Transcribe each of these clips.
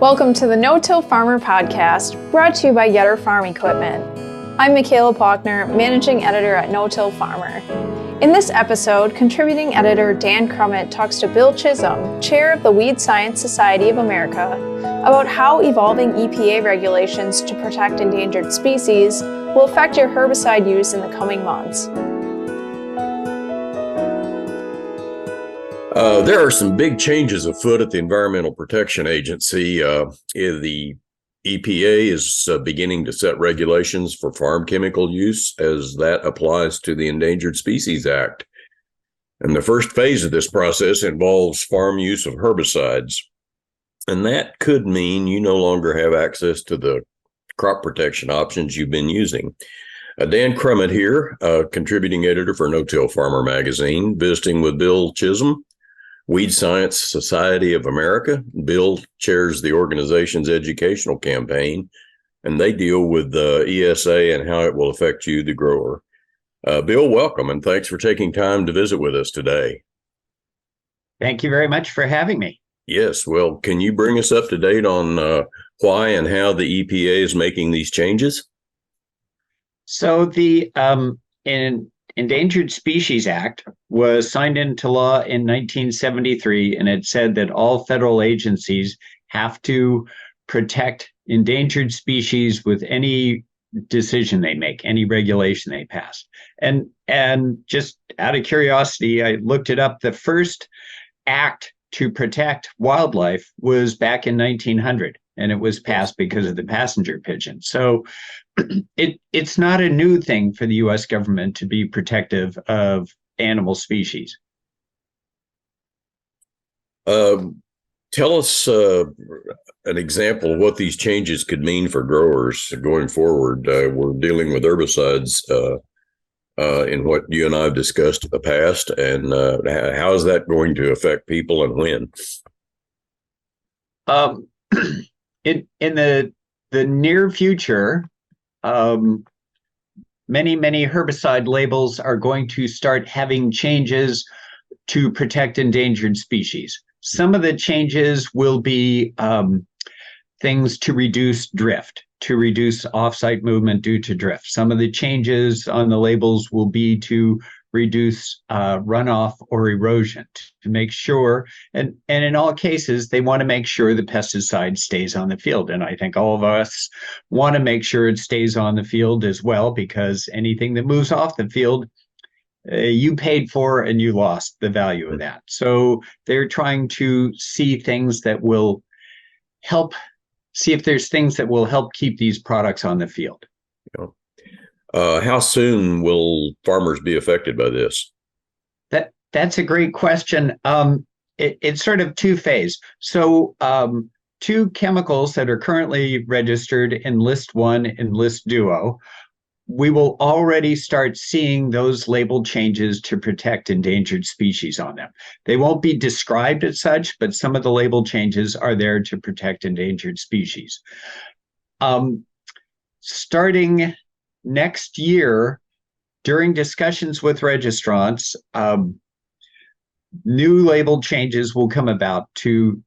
Welcome to the No-Till Farmer Podcast, brought to you by Yetter Farm Equipment. I'm Michaela Pochner, Managing Editor at No-Till Farmer. In this episode, contributing editor Dan Crummett talks to Bill Chisholm, Chair of the Weed Science Society of America, about how evolving EPA regulations to protect endangered species will affect your herbicide use in the coming months. There are some big changes afoot at the Environmental Protection Agency. The EPA is beginning to set regulations for farm chemical use as that applies to the Endangered Species Act. And the first phase of this process involves farm use of herbicides. And that could mean you no longer have access to the crop protection options you've been using. Dan Crummett here, contributing editor for No-Till Farmer magazine, visiting with Bill Chisholm, Weed Science Society of America. Bill chairs the organization's educational campaign, and they deal with the ESA and how it will affect you, the grower. Bill, welcome, and thanks for taking time to visit with us today. Thank you very much for having me. Yes, well, can you bring us up to date on why and how the EPA is making these changes? So the Endangered Species Act was signed into law in 1973, and it said that all federal agencies have to protect endangered species with any decision they make, any regulation they pass. And just out of curiosity, I looked it up. The first act to protect wildlife was back in 1900, and it was passed because of the passenger pigeon. So it's not a new thing for the U.S. government to be protective of animal species. Tell us an example of what these changes could mean for growers going forward. We're dealing with herbicides in what you and I have discussed in the past, and how is that going to affect people and when? In the near future, many herbicide labels are going to start having changes to protect endangered species. Some of the changes will be things to reduce drift, to reduce offsite movement due to drift. Some of the changes on the labels will be to reduce runoff or erosion, to make sure, and in all cases, they want to make sure the pesticide stays on the field. And I think all of us want to make sure it stays on the field as well, because anything that moves off the field, you paid for and you lost the value of that. So they're trying to see things that will help, see if there's things that will help keep these products on the field. Yeah. How soon will farmers be affected by this? That's a great question. It's sort of two-phase. So two chemicals that are currently registered in List 1 and List Duo, we will already start seeing those label changes to protect endangered species on them. They won't be described as such, but some of the label changes are there to protect endangered species. Starting next year, during discussions with registrants, new label changes will come about to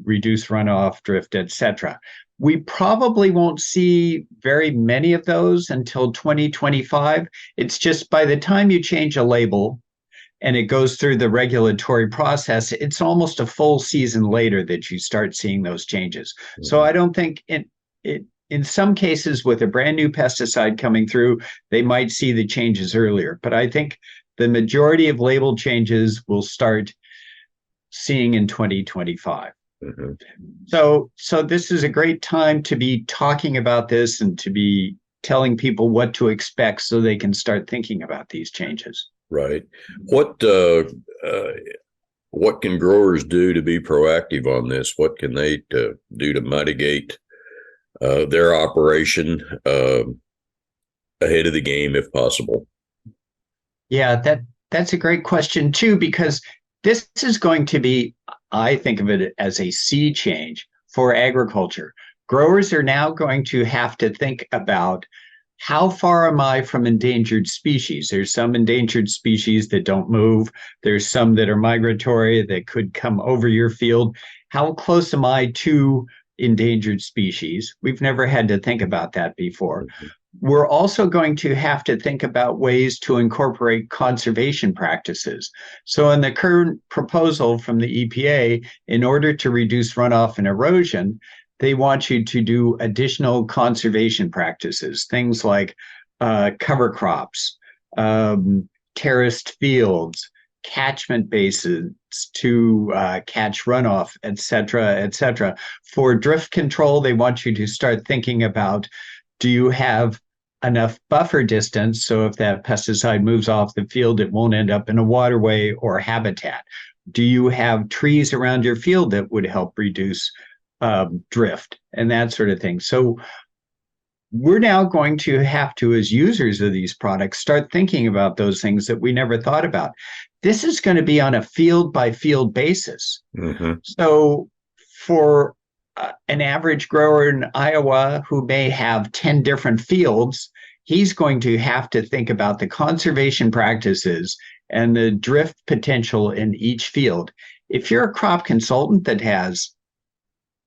reduce runoff, drift, etc. We probably won't see very many of those until 2025. It's just by the time you change a label and it goes through the regulatory process, it's almost a full season later that you start seeing those changes. Mm-hmm. So I don't think in some cases, with a brand new pesticide coming through, they might see the changes earlier. But I think the majority of label changes will start seeing in 2025. Mm-hmm. So this is a great time to be talking about this and to be telling people what to expect so they can start thinking about these changes. Right. What can growers do to be proactive on this? What can they do to mitigate their operation ahead of the game, if possible? Yeah, that's a great question too, because this is going to be, I think of it as a sea change for agriculture. Growers are now going to have to think about, how far am I from endangered species? There's some endangered species that don't move. There's some that are migratory that could come over your field. How close am I to endangered species. We've never had to think about that before. We're also going to have to think about ways to incorporate conservation practices. So in the current proposal from the EPA, in order to reduce runoff and erosion, they want you to do additional conservation practices, things like cover crops, terraced fields, catchment basins to catch runoff, et cetera, et cetera. For drift control, they want you to start thinking about, do you have enough buffer distance so if that pesticide moves off the field, it won't end up in a waterway or habitat? Do you have trees around your field that would help reduce drift and that sort of thing? So we're now going to have to, as users of these products, start thinking about those things that we never thought about. This is going to be on a field by field basis. So for an average grower in Iowa who may have 10 different fields, he's going to have to think about the conservation practices and the drift potential in each field. If you're a crop consultant that has,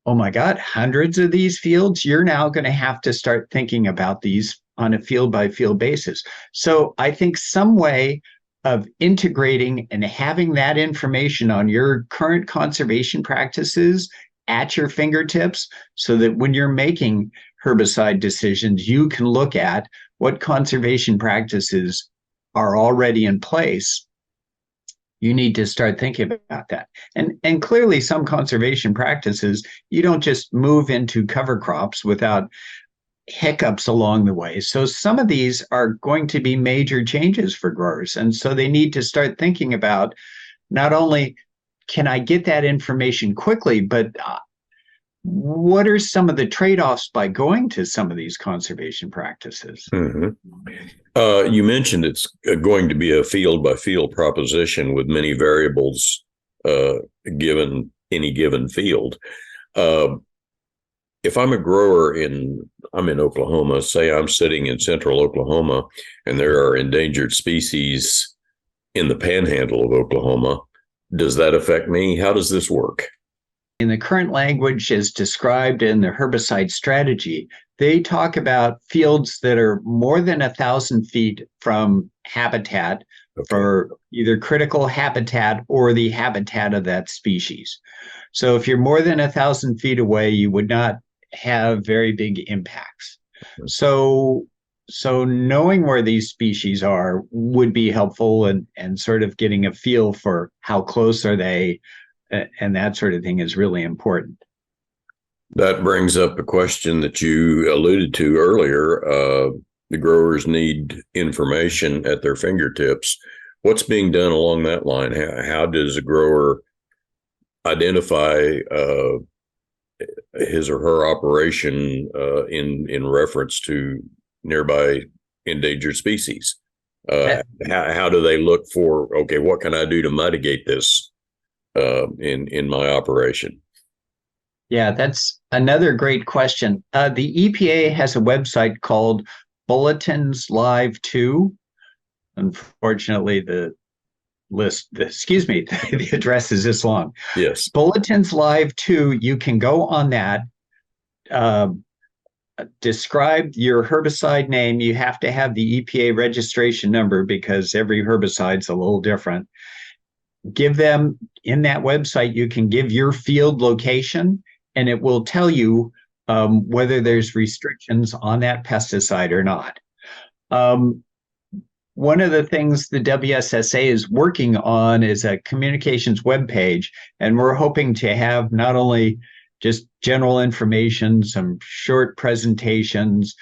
oh my God, hundreds of these fields, you're now going to have to start thinking about these on a field by field basis. So I think some way of integrating and having that information on your current conservation practices at your fingertips, so that when you're making herbicide decisions, you can look at what conservation practices are already in place. You need to start thinking about that. And clearly some conservation practices, you don't just move into cover crops without hiccups along the way. So some of these are going to be major changes for growers. And so they need to start thinking about, not only can I get that information quickly, but what are some of the trade-offs by going to some of these conservation practices? You mentioned it's going to be a field-by-field proposition with many variables given any given field. If I'm a grower I'm in Oklahoma, say I'm sitting in central Oklahoma, and there are endangered species in the panhandle of Oklahoma, does that affect me? How does this work? In the current language as described in the herbicide strategy, they talk about fields that are more than 1,000 feet from habitat for either critical habitat or the habitat of that species. So if you're more than 1,000 feet away, you would not have very big impacts. So knowing where these species are would be helpful, and sort of getting a feel for how close are they, and that sort of thing is really important. That brings up a question that you alluded to earlier. The growers need information at their fingertips. What's being done along that line? How does a grower identify his or her operation in reference to nearby endangered species? How do they look for, okay, what can I do to mitigate this in my operation? Yeah, that's another great question. The EPA has a website called Bulletins Live 2. Unfortunately, the address is this long. Yes. Bulletins Live 2, you can go on that, describe your herbicide name. You have to have the EPA registration number because every herbicide's a little different. Give them, in that website, you can give your field location, and it will tell you whether there's restrictions on that pesticide or not. One of the things the WSSA is working on is a communications webpage, and we're hoping to have not only just general information, some short presentations,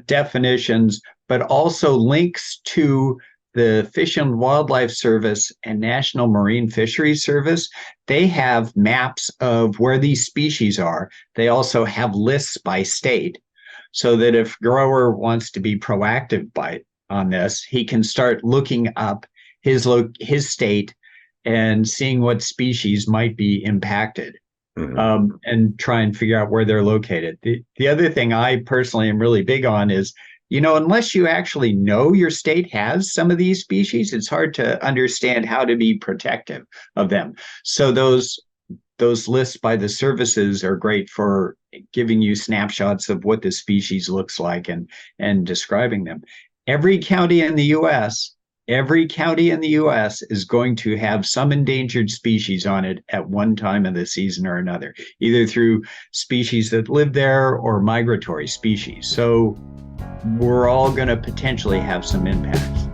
definitions, but also links to the Fish and Wildlife Service and National Marine Fisheries Service. They have maps of where these species are. They also have lists by state, so that if a grower wants to be proactive on this, he can start looking up his state and seeing what species might be impacted, and try and figure out where they're located. The other thing I personally am really big on is, unless you actually know your state has some of these species, it's hard to understand how to be protective of them. So those those lists by the services are great for giving you snapshots of what the species looks like and describing them. Every county in the U.S. is going to have some endangered species on it at one time of the season or another, either through species that live there or migratory species. So we're all going to potentially have some impacts.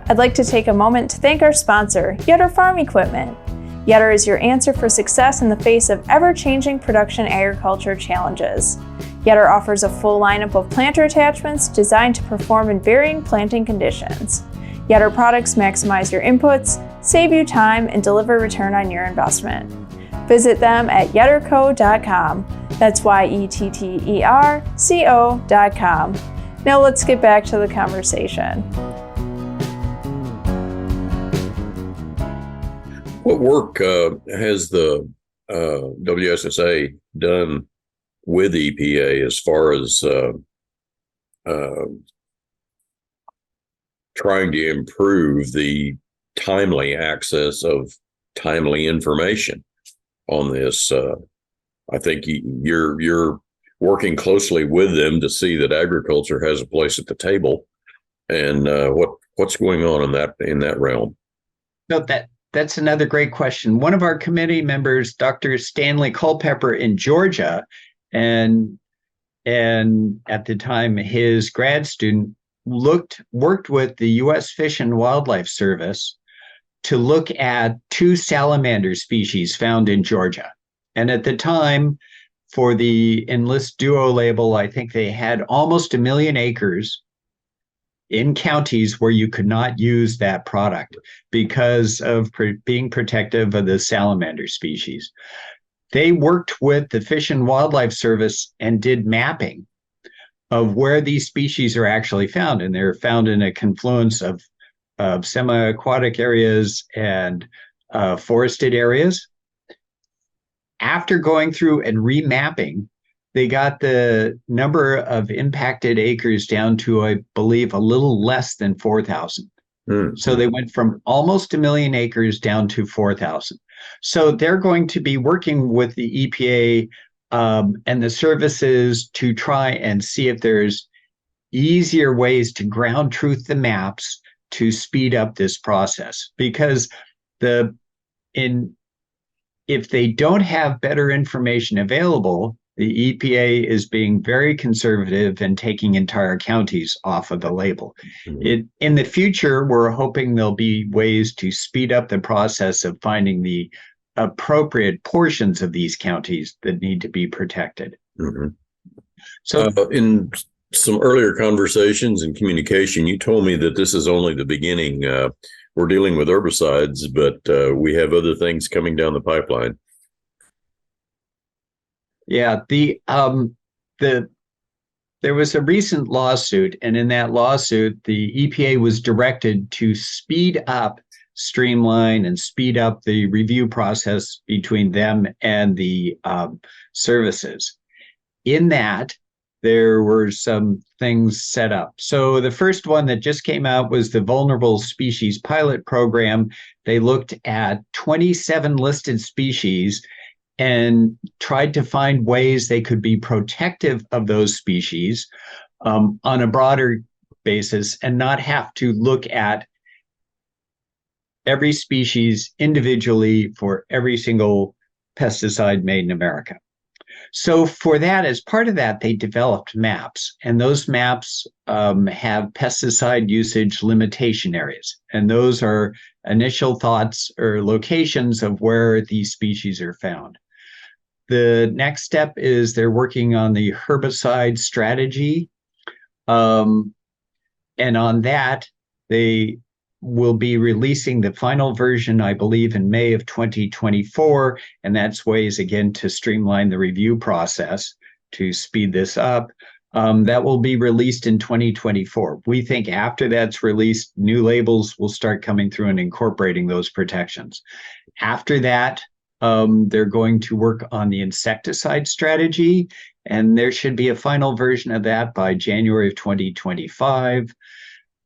I'd like to take a moment to thank our sponsor, Yetter Farm Equipment. Yetter is your answer for success in the face of ever-changing production agriculture challenges. Yetter offers a full lineup of planter attachments designed to perform in varying planting conditions. Yetter products maximize your inputs, save you time, and deliver return on your investment. Visit them at yetterco.com. That's YETTERCO.com. Now let's get back to the conversation. What work has the WSSA done with EPA as far as trying to improve the timely access of timely information on this? I think you're working closely with them to see that agriculture has a place at the table, and what's going on in that realm? No, that's another great question. One of our committee members, Dr. Stanley Culpepper in Georgia, and at the time his grad student worked with the U.S. Fish and Wildlife Service to look at 2 salamander species found in Georgia. And at the time, for the Enlist Duo label, I think they had almost 1 million acres in counties where you could not use that product because of being protective of the salamander species. They worked with the Fish and Wildlife Service and did mapping of where these species are actually found. And they're found in a confluence of semi-aquatic areas and forested areas. After going through and remapping, they got the number of impacted acres down to, I believe, a little less than 4,000. So they went from almost 1 million acres down to 4,000. So they're going to be working with the EPA and the services to try and see if there's easier ways to ground truth the maps to speed up this process. Because if they don't have better information available, the EPA is being very conservative and taking entire counties off of the label. In the future, we're hoping there'll be ways to speed up the process of finding the appropriate portions of these counties that need to be protected. So in some earlier conversations and communication, you told me that this is only the beginning. We're dealing with herbicides, but we have other things coming down the pipeline. Yeah, there was a recent lawsuit, and in that lawsuit, the EPA was directed to streamline and speed up the review process between them and the services. In that, there were some things set up. So the first one that just came out was the Vulnerable Species Pilot Program. They looked at 27 listed species and tried to find ways they could be protective of those species on a broader basis and not have to look at every species individually for every single pesticide made in America. So for that, as part of that, they developed maps, and those maps have pesticide usage limitation areas. And those are initial thoughts or locations of where these species are found. The next step is they're working on the herbicide strategy. And on that, they will be releasing the final version, I believe, in May of 2024. And that's ways, again, to streamline the review process to speed this up. That will be released in 2024. We think after that's released, new labels will start coming through and incorporating those protections. After that, they're going to work on the insecticide strategy, and there should be a final version of that by January of 2025.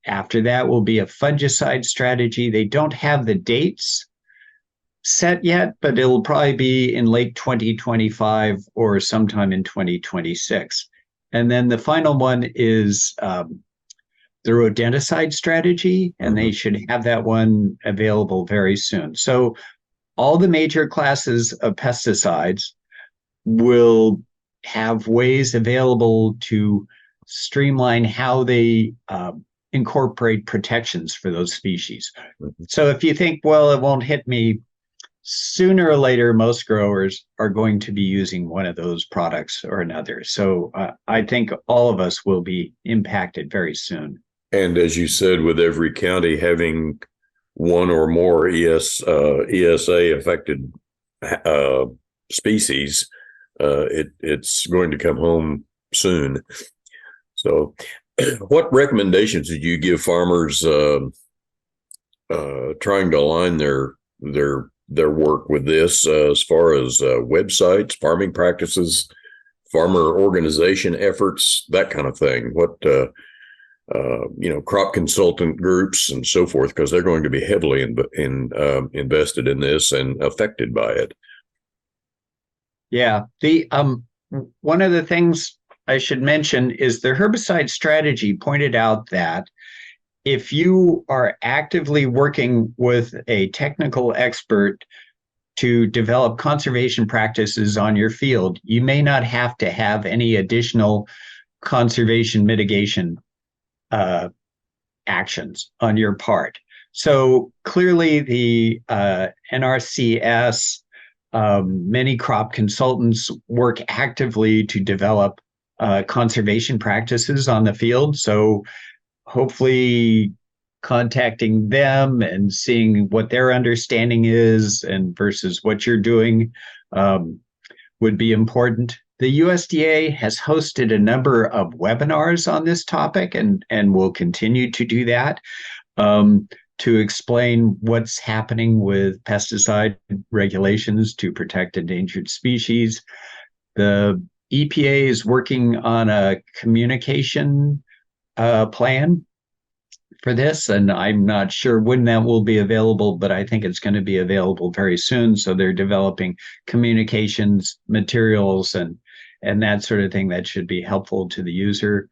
After that will be a fungicide strategy. They don't have the dates set yet, but it'll probably be in late 2025 or sometime in 2026. And then the final one is the rodenticide strategy, and they should have that one available very soon. So all the major classes of pesticides will have ways available to streamline how they incorporate protections for those species. So if you think, well, it won't hit me, sooner or later, most growers are going to be using one of those products or another. So I think all of us will be impacted very soon. And as you said, with every county having one or more ESA affected species, it's going to come home soon. So what recommendations would you give farmers trying to align their work with this as far as websites, farming practices, farmer organization efforts, that kind of thing? What crop consultant groups and so forth, because they're going to be heavily invested in this and affected by it. Yeah, the one of the things I should mention is the herbicide strategy pointed out that if you are actively working with a technical expert to develop conservation practices on your field, you may not have to have any additional conservation mitigation actions on your part. So clearly the NRCS, many crop consultants work actively to develop conservation practices on the field. So hopefully contacting them and seeing what their understanding is and versus what you're doing would be important. The USDA has hosted a number of webinars on this topic and will continue to do that to explain what's happening with pesticide regulations to protect endangered species. The EPA is working on a communication plan for this, and I'm not sure when that will be available, but I think it's going to be available very soon. So they're developing communications materials and that sort of thing that should be helpful to the user.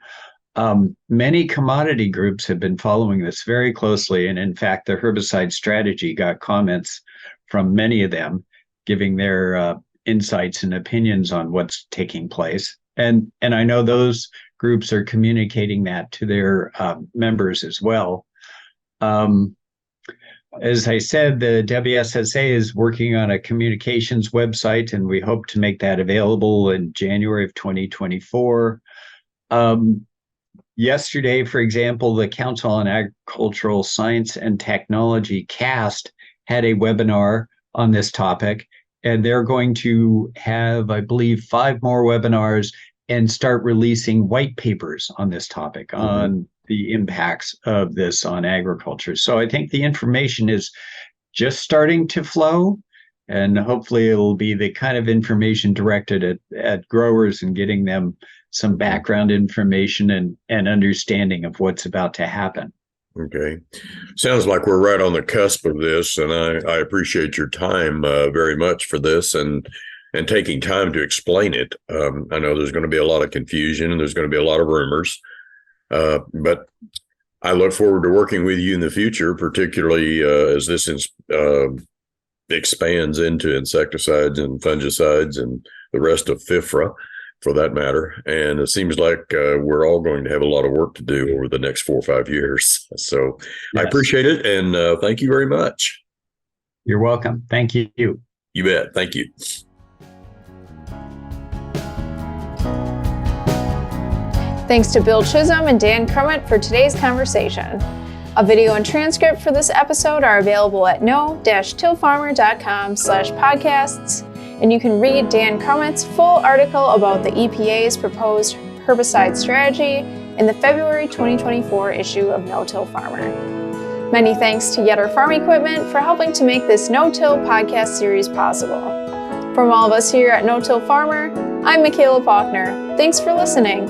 Many commodity groups have been following this very closely, and in fact, the herbicide strategy got comments from many of them, giving their insights and opinions on what's taking place. And I know those groups are communicating that to their members as well. As I said, the WSSA is working on a communications website, and we hope to make that available in January of 2024. Yesterday, for example, the Council on Agricultural Science and Technology, CAST, had a webinar on this topic, and they're going to have, I believe, 5 more webinars and start releasing white papers on this topic, on the impacts of this on agriculture. So I think the information is just starting to flow, and hopefully it'll be the kind of information directed at growers and getting them some background information and understanding of what's about to happen. Okay. Sounds like we're right on the cusp of this, and I appreciate your time very much for this and taking time to explain it. I know there's going to be a lot of confusion and there's going to be a lot of rumors, but I look forward to working with you in the future, particularly as this expands into insecticides and fungicides and the rest of FIFRA, for that matter. And it seems like we're all going to have a lot of work to do over the next 4 or 5 years. So yes. I appreciate it. And thank you very much. You're welcome. Thank you. You bet. Thank you. Thanks to Bill Chisholm and Dan Crummett for today's conversation. A video and transcript for this episode are available at no-tillfarmer.com/podcasts. And you can read Dan Crummett's full article about the EPA's proposed herbicide strategy in the February 2024 issue of No-Till Farmer. Many thanks to Yetter Farm Equipment for helping to make this No-Till podcast series possible. From all of us here at No-Till Farmer, I'm Michaela Faulkner. Thanks for listening.